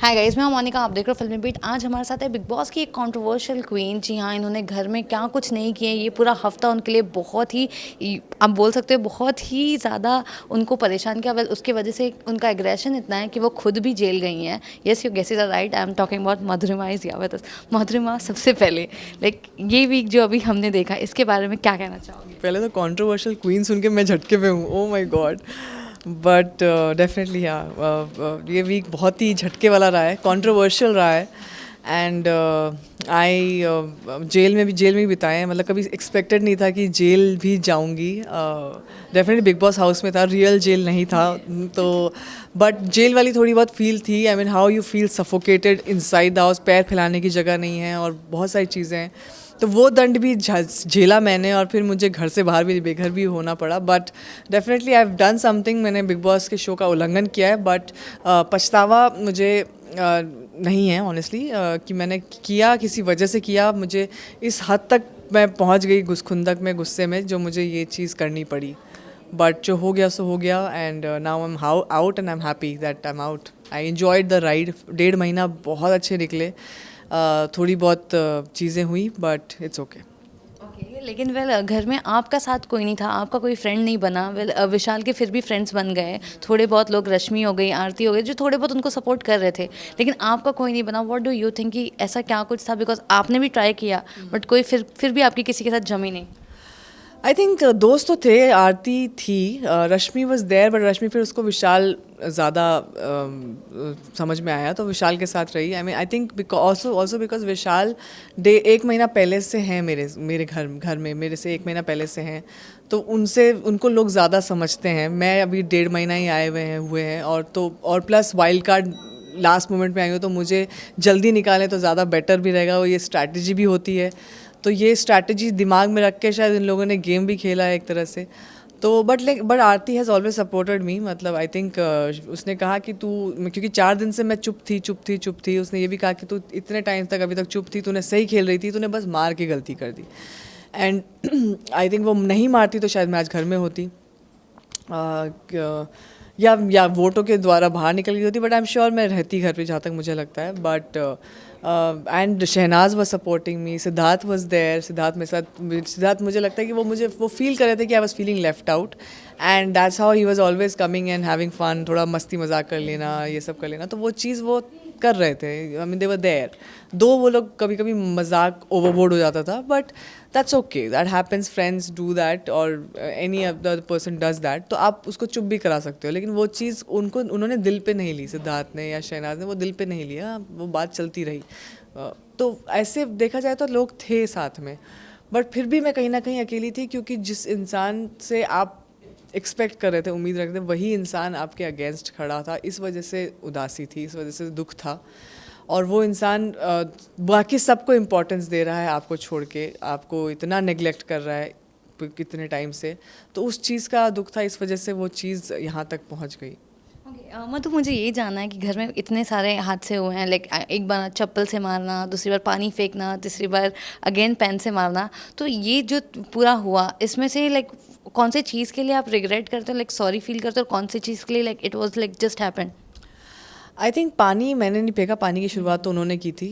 Hi guys, मैं हूं मोनिका। आप देख रहे हो फिल्मी बीट। आज हमारे साथ है बिग बॉस की एक कंट्रोवर्शियल क्वीन। जी हाँ, इन्होंने घर में क्या कुछ नहीं किए। ये पूरा हफ्ता उनके लिए बहुत ही, आप बोल सकते हो, बहुत ही ज़्यादा उनको परेशान किया। वेल, उसकी वजह से उनका एग्रेशन इतना है कि वो खुद भी जेल गई हैं। Yes, you guess it right, I am talking about Madhurima is here with us. Madhurima, सबसे पहले लाइक ये वीक जो अभी हमने देखा, इसके बारे में क्या कहना चाहोगे? पहले तो कंट्रोवर्शियल क्वीन सुन के मैं झटके पे हूँ, oh my God. But definitely ये वीक बहुत ही झटके वाला रहा है, कंट्रोवर्शियल रहा है। एंड आई जेल में भी बिताए हैं, मतलब कभी एक्सपेक्टेड नहीं था कि जेल भी जाऊंगी। डेफिनेटली बिग बॉस हाउस में था, रियल जेल नहीं था। तो बट जेल वाली थोड़ी बहुत फील थी। I mean how you feel suffocated inside the house, पैर फैलाने की जगह नहीं है और बहुत सारी चीज़ें हैं। तो वो दंड भी झेला मैंने, और फिर मुझे घर से बाहर भी, बेघर भी होना पड़ा। But definitely I have done something, मैंने बिग बॉस के शो का उल्लंघन किया है। बट पछतावा मुझे नहीं है ऑनेस्टली, कि मैंने किया, किसी वजह से किया। मुझे इस हद तक मैं पहुंच गई घुसखुंदक में, गुस्से में, जो मुझे ये चीज़ करनी पड़ी। बट जो हो गया सो हो गया। And now I am out and I am happy that I am out. I enjoyed the ride. 1.5 महीना बहुत अच्छे निकले। थोड़ी बहुत चीज़ें हुई, बट इट्स ओके। ओके, लेकिन वेल, घर में आपका साथ कोई नहीं था, आपका कोई फ्रेंड नहीं बना। वेल, विशाल के फिर भी फ्रेंड्स बन गए थोड़े बहुत लोग। रश्मि हो गई, आरती हो गई, जो थोड़े बहुत उनको सपोर्ट कर रहे थे। लेकिन आपका कोई नहीं बना। व्हाट डू यू थिंक कि ऐसा क्या कुछ था? बिकॉज आपने भी ट्राई किया, बट कोई फिर भी आपकी किसी के साथ जमी नहीं। आई थिंक दोस्त तो थे, आरती थी, रश्मि वॉज देयर, बट रश्मि फिर उसको विशाल ज़्यादा समझ में आया, तो विशाल के साथ रही। I mean I think also because Vishal 1 महीना पहले से हैं मेरे मेरे घर में, मेरे से 1 महीना पहले से हैं। तो उनको लोग ज़्यादा समझते हैं। मैं अभी 1.5 महीना ही आए हुए हैं, और plus wild card last moment में आई हूँ, तो मुझे जल्दी निकालें तो ज़्यादा बेटर भी रहेगा। वो ये स्ट्रैटेजी भी होती है। तो ये स्ट्रैटेजी दिमाग में रख के शायद इन लोगों ने गेम भी खेला है एक तरह से। तो but Aarti has always supported me. मतलब आई थिंक उसने कहा कि तू, क्योंकि 4 दिन से मैं चुप थी, उसने ये भी कहा कि तू इतने टाइम तक अभी तक चुप थी, तूने सही खेल रही थी, तूने बस मार के गलती कर दी। एंड आई थिंक वो नहीं मारती तो शायद मैं आज घर में होती, या वोटों के द्वारा बाहर निकल गई होती। बट आई एम श्योर मैं रहती घर पे, जहाँ तक मुझे लगता है। But and Shehnaaz was supporting me, Siddharth was there, Siddharth मुझे लगता है कि वो फील कर रहे थे कि I was feeling left out. And that's how he was always coming and having fun, थोड़ा मस्ती मजाक कर लेना, ये सब कर लेना। तो वो चीज़ वो कर रहे थे। I mean they were there. Though वो लोग कभी कभी मजाक ओवरबोर्ड हो जाता था, but that's okay, that happens, friends do that, और any other person does that. तो आप उसको चुप भी करा सकते हो, लेकिन वो चीज़ उन्होंने दिल पे नहीं ली, सिद्धार्थ ने या शहनाज ने वो दिल पे नहीं लिया, वो बात चलती रही। तो ऐसे देखा जाए तो लोग थे साथ में, बट फिर भी मैं कहीं ना कहीं अकेली थी, क्योंकि जिस इंसान से आप एक्सपेक्ट कर रहे थे, उम्मीद रखते थे, वही इंसान आपके अगेंस्ट खड़ा था। इस वजह से उदासी थी, इस वजह से दुख था। और वो इंसान बाकी सबको इम्पोर्टेंस दे रहा है, आपको छोड़ के, आपको इतना नेग्लेक्ट कर रहा है कितने टाइम से। तो उस चीज़ का दुख था, इस वजह से वो चीज़ यहाँ तक पहुँच गई। मधु, मुझे ये जानना है कि घर में इतने सारे हादसे हुए हैं, लाइक एक बार चप्पल से मारना, दूसरी बार पानी फेंकना, तीसरी बार अगेन पेन से मारना। तो ये जो पूरा हुआ, इसमें से लाइक कौन से चीज़ के लिए आप रिग्रेट करते हो, लाइक सॉरी फील करते हो, और कौन सी चीज़ के लिए like it was like just happened? I think पानी मैंने नहीं फेंका, पानी की शुरुआत तो उन्होंने की थी।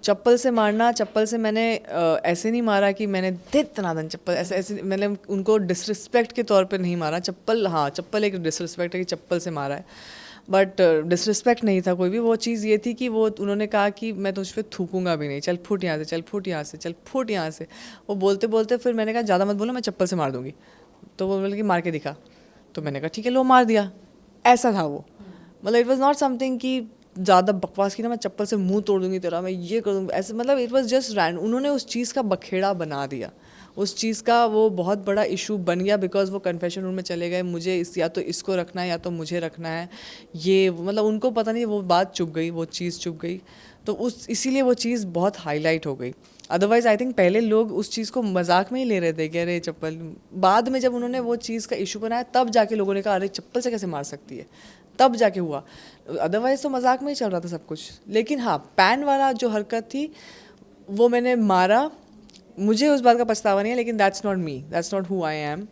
चप्पल से मारना, चप्पल से मैंने ऐसे नहीं मारा कि मैंने दे तनादन चप्पल, ऐसे ऐसे मैंने उनको डिसरिस्पेक्ट के तौर पे नहीं मारा। चप्पल, हाँ, चप्पल एक डिसरिस्पेक्ट है कि चप्पल से मारा है, बट डिसरिस्पेक्ट नहीं था कोई भी। वो चीज़ ये थी कि वो उन्होंने कहा कि मैं तुझ पे थूकूंगा भी नहीं, चल फुट यहाँ से, चल फुट यहाँ से, चल फुट यहाँ से। वो बोलते बोलते फिर मैंने कहा ज़्यादा मत बोलो, मैं चप्पल से मार दूंगी। तो वो बोले कि मार के दिखा। तो मैंने कहा ठीक है, लो मार दिया। ऐसा था वो। मतलब इट वॉज नॉट समथिंग कि ज़्यादा बकवास की ना, मैं चप्पल से मुंह तोड़ दूंगी तेरा, मैं ये कर दूँगी, ऐसे। मतलब इट वॉज जस्ट रैंड। उन्होंने उस चीज़ का बखेड़ा बना दिया, उस चीज़ का वो बहुत बड़ा इशू बन गया, बिकॉज वो कन्फेशन रूम में चले गए। मुझे या तो इसको रखना है या तो मुझे रखना है, ये मतलब उनको पता नहीं, वो बात चुप गई, वो चीज़ चुप गई। तो इसीलिए वो चीज़ बहुत हाईलाइट हो गई। अदरवाइज़ आई थिंक पहले लोग उस चीज़ को मजाक में ही ले रहे थे कि अरे चप्पल। बाद में जब उन्होंने वो चीज़ का इशू बनाया, तब जाके लोगों ने कहा अरे चप्पल से कैसे मार सकती है, तब जाके हुआ। अदरवाइज़ तो मजाक में ही चल रहा था सब कुछ। लेकिन हाँ, पैन वाला जो हरकत थी वो मैंने मारा। मुझे उस बात का पछतावा नहीं है, लेकिन that's not me, that's not who I am.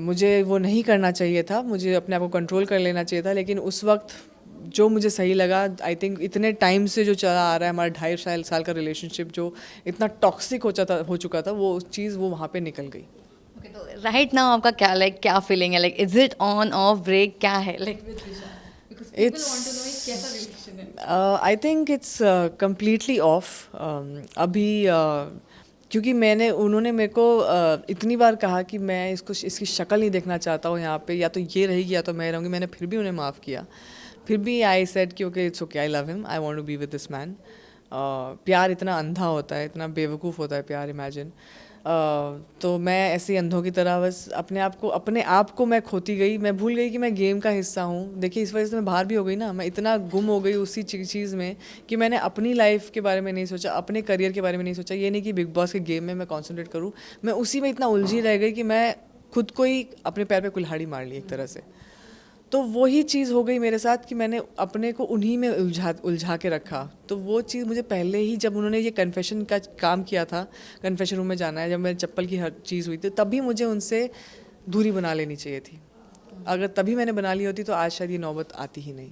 मुझे वो नहीं करना चाहिए था, मुझे अपने आप को कंट्रोल कर लेना चाहिए था। लेकिन उस वक्त जो मुझे सही लगा, आई थिंक इतने टाइम से जो चला आ रहा है हमारा 2.5 साल का रिलेशनशिप जो इतना टॉक्सिक हो चुका था वो चीज़ वो वहाँ पे निकल गई। ओके, तो राइट नाउ आपका क्या क्या फीलिंग है, like is it on off break, क्या है like with Vishal, because people want to know कैसा रिलेशन है। I think it's completely off अभी क्योंकि उन्होंने मेरे को इतनी बार कहा कि मैं इसकी शक्ल नहीं देखना चाहता हूँ यहाँ पे, या तो ये रहेगी या तो मैं रहूँगी, मैंने फिर भी उन्हें माफ़ किया। फिर भी आई सेड कि okay it's okay, I love him, I want to be with this man. प्यार इतना अंधा होता है, इतना बेवकूफ़ होता है प्यार, इमेजिन। तो मैं ऐसे ही अंधों की तरह बस अपने आप को मैं खोती गई, मैं भूल गई कि मैं गेम का हिस्सा हूँ। देखिए इस वजह से मैं बाहर भी हो गई ना, मैं इतना गुम हो गई उसी चीज़ में कि मैंने अपनी लाइफ के बारे में नहीं सोचा, अपने करियर के बारे में नहीं सोचा। ये नहीं कि बिग बॉस के गेम में मैं कॉन्सेंट्रेट करूँ, मैं उसी में इतना उलझी रह गई कि मैं खुद को ही अपने पैर पे कुल्हाड़ी मार ली एक तरह से। तो वही चीज़ हो गई मेरे साथ कि मैंने अपने को उन्हीं में उलझा के रखा। तो वो चीज़ मुझे पहले ही, जब उन्होंने ये कन्फेशन का काम किया था, कन्फेशन रूम में जाना है, जब मेरे चप्पल की हर चीज़ हुई थी, तभी मुझे उनसे दूरी बना लेनी चाहिए थी। अगर तभी मैंने बना ली होती तो आज शायद ये नौबत आती ही नहीं।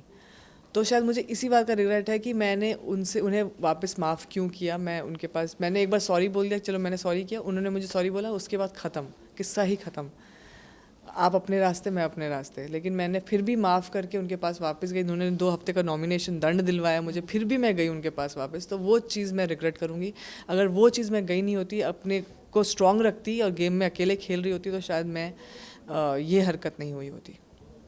तो शायद मुझे इसी बात का रिग्रेट है कि मैंने उन्हें वापस माफ़ क्यों किया। मैंने एक बार सॉरी बोल दिया, चलो मैंने सॉरी किया, उन्होंने मुझे सॉरी बोला, उसके बाद ख़त्म, किस्सा ही ख़त्म। आप अपने रास्ते, मैं अपने रास्ते। लेकिन मैंने फिर भी माफ़ करके उनके पास वापस गई। उन्होंने 2 हफ्ते का नॉमिनेशन दंड दिलवाया मुझे, फिर भी मैं गई उनके पास वापस। तो वो चीज़ मैं रिग्रेट करूँगी। अगर वो चीज़ मैं गई नहीं होती, अपने को स्ट्रॉन्ग रखती और गेम में अकेले खेल रही होती, तो शायद मैं ये हरकत नहीं हुई होती।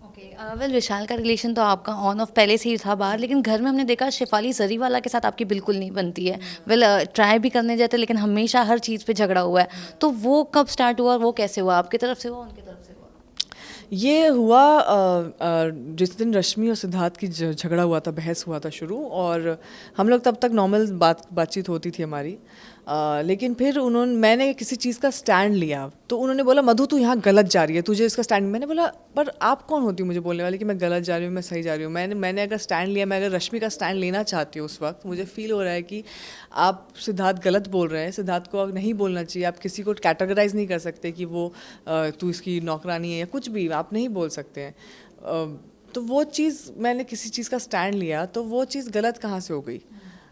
ओके, वेल विशाल का रिलेशन तो आपका ऑन ऑफ पहले से ही था बाहर, लेकिन घर में हमने देखा शेफाली जरीवाला के साथ आपकी बिल्कुल नहीं बनती है। वेल ट्राई भी करने जाते लेकिन हमेशा हर चीज़ पे झगड़ा हुआ है। तो वो कब स्टार्ट हुआ और वो कैसे हुआ, आपकी तरफ से हुआ उनकी तरफ से हुआ? ये हुआ जिस दिन रश्मि और सिद्धार्थ की झगड़ा हुआ था, बहस हुआ था शुरू, और हम लोग तब तक नॉर्मल बातचीत होती थी हमारी। लेकिन फिर मैंने किसी चीज़ का स्टैंड लिया, तो उन्होंने बोला मधु तू यहाँ गलत जा रही है, तुझे इसका स्टैंड। मैंने बोला पर आप कौन होती हो मुझे बोलने वाली कि मैं गलत जा रही हूँ, मैं सही जा रही हूँ। मैंने अगर स्टैंड लिया, मैं अगर रश्मि का स्टैंड लेना चाहती हूँ, उस वक्त मुझे फील हो रहा है कि आप सिद्धार्थ गलत बोल रहे हैं, सिद्धार्थ को नहीं बोलना चाहिए। आप किसी को कैटेगराइज नहीं कर सकते कि वो तू इसकी नौकरानी है या कुछ भी, आप नहीं बोल सकते हैं। तो वो चीज़, मैंने किसी चीज़ का स्टैंड लिया, तो वो चीज़ गलत कहाँ से हो गई?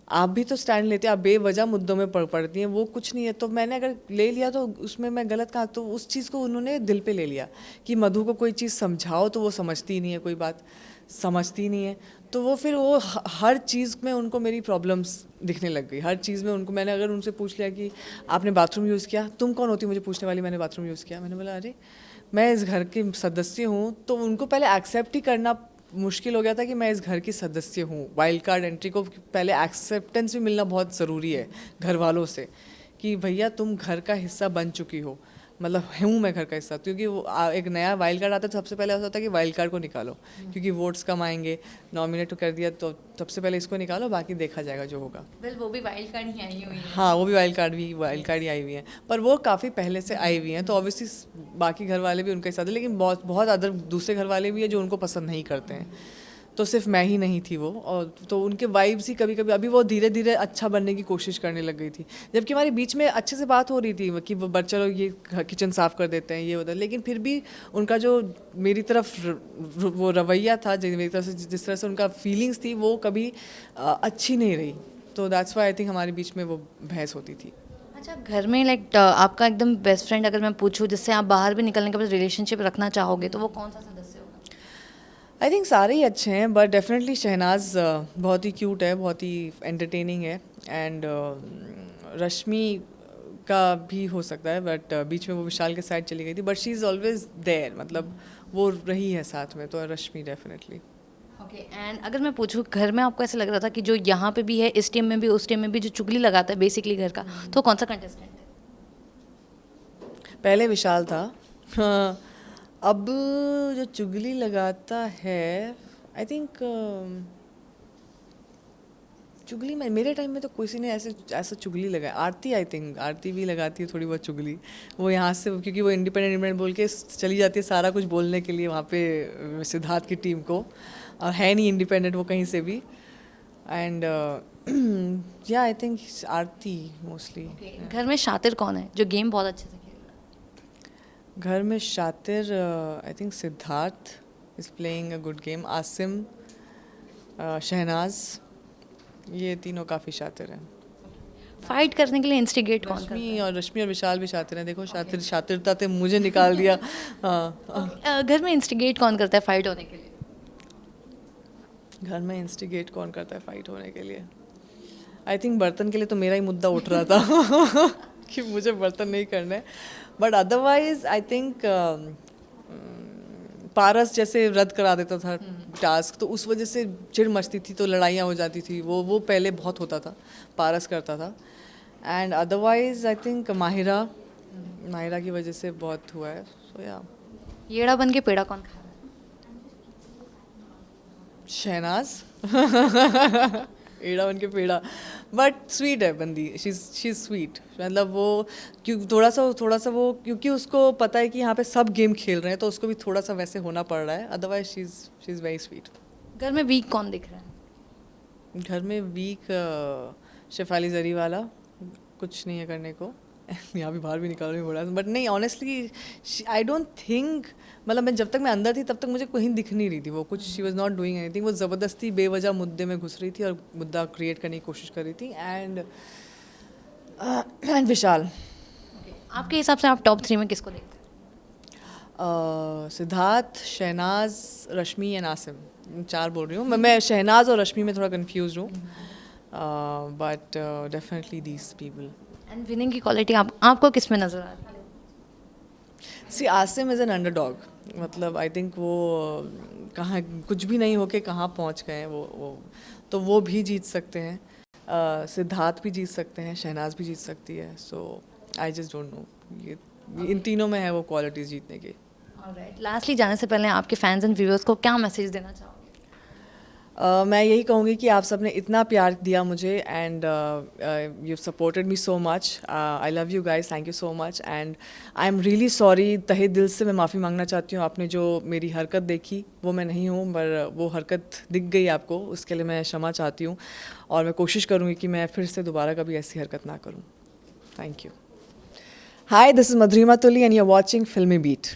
आप भी तो स्टैंड लेते हैं, आप बेवजह मुद्दों में पड़ती हैं, वो कुछ नहीं है। तो मैंने अगर ले लिया तो उसमें मैं गलत कहाँ? तो उस चीज़ को उन्होंने दिल पे ले लिया कि मधु को कोई चीज़ समझाओ तो वो समझती ही नहीं है, कोई बात समझती नहीं है। तो वो फिर वो हर चीज़ में उनको मेरी प्रॉब्लम्स दिखने लग गई। हर चीज़ में उनको, मैंने अगर उनसे पूछ लिया कि आपने बाथरूम यूज़ किया, तुम कौन होती मुझे पूछने वाली, मैंने बाथरूम यूज़ किया। मैंने बोला अरे मैं इस घर की सदस्य हूँ। तो उनको पहले एक्सेप्ट ही करना मुश्किल हो गया था कि मैं इस घर की सदस्य हूँ। वाइल्ड कार्ड एंट्री को पहले एक्सेप्टेंस भी मिलना बहुत ज़रूरी है घर वालों से कि भैया तुम घर का हिस्सा बन चुकी हो, मतलब हूँ मैं घर का हिस्सा। क्योंकि वो एक नया वाइल्ड कार्ड आता है तो सबसे पहले ऐसा होता है कि वाइल्ड कार्ड को निकालो, क्योंकि वोट्स कम आएंगे, नॉमिनेट कर दिया तो सबसे पहले इसको निकालो, बाकी देखा जाएगा जो होगा। वेल वो भी वाइल्ड कार्ड ही आई हुई है। हाँ, वो भी वाइल्ड कार्ड ही आई हुई हैं, पर वो काफ़ी पहले से आई हुई हैं, तो ऑब्वियसली बाकी घर वाले भी उनके साथ हैं। लेकिन बहुत बहुत अदर दूसरे घर वाले भी हैं जो उनको पसंद नहीं करते हैं। तो सिर्फ मैं ही नहीं थी वो, और तो उनके वाइब्स ही कभी कभी, अभी वो धीरे धीरे अच्छा बनने की कोशिश करने लग गई थी। जबकि हमारे बीच में अच्छे से बात हो रही थी कि वो चलो ये किचन साफ़ कर देते हैं, ये उधर। लेकिन फिर भी उनका जो मेरी तरफ वो रवैया था, मेरी तरफ से जिस तरह से उनका फीलिंग्स थी, वो कभी अच्छी नहीं रही। तो दैट्स वाई आई थिंक हमारे बीच में वो बहस होती थी। अच्छा, घर में लाइक आपका एकदम बेस्ट फ्रेंड अगर मैं पूछूं जिससे आप बाहर भी निकलने के बाद रिलेशनशिप रखना चाहोगे, तो वो कौन सा सदस्य होगा? आई थिंक सारे ही अच्छे हैं, बट डेफिनेटली शहनाज बहुत ही क्यूट है, बहुत ही एंटरटेनिंग है। एंड रश्मि का भी हो सकता है, बट बीच में वो विशाल के साइड चली गई थी, but she is always there, मतलब वो रही है साथ में। तो रश्मि डेफिनेटली। ओके, एंड अगर मैं पूछूं घर में आपको ऐसा लग रहा था कि जो यहाँ पे भी है, इस टीम में भी, उस टीम में भी, जो चुगली लगाता है बेसिकली घर का, तो कौन सा कंटेस्टेंट है? पहले विशाल था, हाँ, अब जो चुगली लगाता है, आई थिंक चुगली में मेरे टाइम में तो किसी ने ऐसा चुगली लगाया। आरती, आई थिंक आरती भी लगाती है थोड़ी बहुत चुगली। वो यहाँ से, क्योंकि वो इंडिपेंडेंट बोल के चली जाती है सारा कुछ बोलने के लिए वहाँ पे सिद्धार्थ की टीम को, और है नहीं इंडिपेंडेंट वो कहीं से भी। एंड या आई थिंक आरती मोस्टली। घर में शातिर कौन है जो गेम बहुत अच्छे से खेल रहा है? घर में शातिर, I think Siddharth is playing a good game. Asim Shehnaaz, ये तीनों काफ़ी शातिर हैं। फाइट करने के लिए इंस्टिगेट कौन रश्मि और विशाल भी शातिर हैं। देखो शातिरता से मुझे निकाल दिया। हाँ। घर में इंस्टिगेट कौन करता है फाइट होने के लिए? घर में इंस्टिगेट कौन करता है फाइट होने के लिए? आई थिंक बर्तन के लिए तो मेरा ही मुद्दा उठ रहा था कि मुझे बर्तन नहीं करने, बट अदरवाइज आई थिंक पारस जैसे रद्द करा देता था टास्क, तो उस वजह से चिढ़ मचती थी, तो लड़ाइयाँ हो जाती थी। वो पहले बहुत होता था, पारस करता था। And otherwise I think Mahira की वजह से बहुत हुआ है। सो या येड़ा बन के पेड़ा कौन खा रहा शहनाज एड़ा बन के पेड़ा, बट स्वीट है बंदी, शी इज स्वीट। मतलब वो क्यों थोड़ा सा वो, क्योंकि उसको पता है कि यहाँ पे सब गेम खेल रहे हैं, तो उसको भी थोड़ा सा वैसे होना पड़ रहा है। Otherwise she is very sweet. है? घर में वीक कौन दिख रहा है? घर में वीक शेफाली जरी वाला, कुछ नहीं है करने को। यहाँ भी बाहर भी निकालना पड़ा, बट नहीं, ऑनेस्टली आई डोंट थिंक, मतलब मैं जब तक मैं अंदर थी तब तक मुझे कहीं दिख नहीं रही थी वो कुछ। She was not doing anything. वो ज़बरदस्ती बेवजह मुद्दे में घुस रही थी और मुद्दा क्रिएट करने की कोशिश कर रही थी। एंड विशाल। आपके हिसाब से आप टॉप 3 में किसको देखते हैं? सिद्धार्थ, शहनाज, रश्मि एंड आसिम। 4 बोल रही हूँ मैं शहनाज और रश्मि में थोड़ा कंफ्यूज हूँ, but definitely these people. And winning की क्वालिटी आपको किस में नजर आ रही है? सी आसिम इज़ एन अंडरडॉग। मतलब आई थिंक वो कहाँ कुछ भी नहीं होके कहाँ पहुँच गए हैं वो तो वो भी जीत सकते हैं। सिद्धार्थ भी जीत सकते हैं, शहनाज भी जीत सकती है। सो आई जस्ट डोंट नो, ये इन तीनों में है वो क्वालिटीज़ जीतने की। ऑलराइट, लास्टली जाने से पहले आपके फैंस एंड व्यूअर्स को क्या मैसेज देना चाहोगे? मैं यही कहूँगी कि आप सबने इतना प्यार दिया मुझे, and you supported me so much. I love you guys, thank you so much, and I am really sorry. तहे दिल से मैं माफ़ी मांगना चाहती हूँ। आपने जो मेरी हरकत देखी वो मैं नहीं हूँ, पर वो हरकत दिख गई आपको, उसके लिए मैं क्षमा चाहती हूँ, और मैं कोशिश करूँगी कि मैं फिर से दोबारा कभी ऐसी हरकत ना करूँ। Thank you. Hi, this is Madhurima Tuli and you are watching फिल्मी बीट।